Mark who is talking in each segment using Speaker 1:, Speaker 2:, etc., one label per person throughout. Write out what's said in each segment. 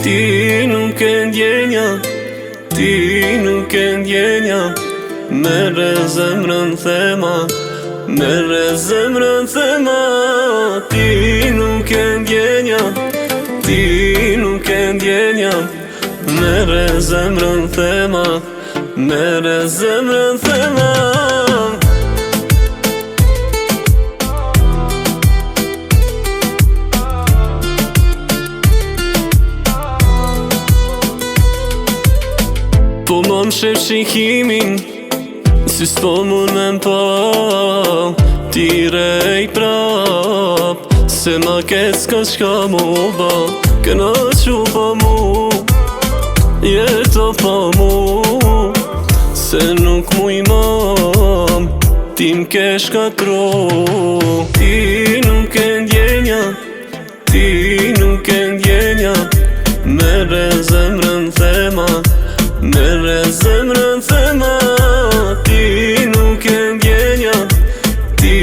Speaker 1: Ti nuk e ndjenja, ti nuk e ndjenja. Mere zemrën thema, mere zemrën thema. Ti nuk e ndjenja, ti nuk e ndjenja. Mere zemrën thema, mere zemrën thema. Po më shef shikimin, si s'po mun me m'pa. Ti rej prap, se ma ketë s'ka qka mu ba. Këna që pa mu, jeto pa mu. Se nuk mu i mam, ti m'ke shkatro. Ti nuk e ndjenja, ti nuk e ndjenja. Mere zemrën thema, mere zemrën thema. Ti nuk e ndjenja, ti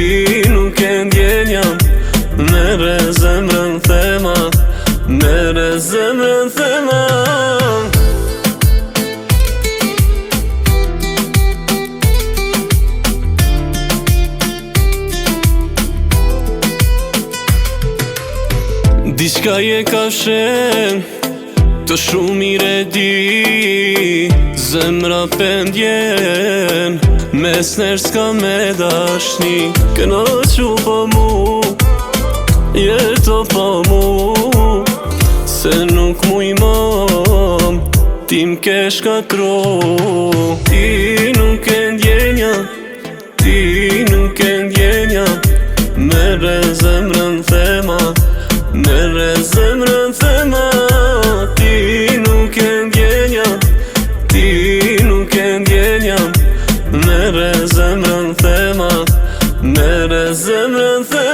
Speaker 1: nuk e ndjenja. Mere zemrën thema, mere zemrën thema. Diçka je ka shen, të shumë mire di. Zemra pendjen, mes nërë s'ka me dashni. Këna që pa mu, jeto pa mu. Se nuk mu i mam, ti m'ke shkatro. Ti nuk e ndjenja, ti nuk e ndjenja. Mere zemrën thema, mere zemrën thema. Ti nuk e ndjenja, ti nuk e ndjenja. Mere zemrën thema, mere zemrën thema.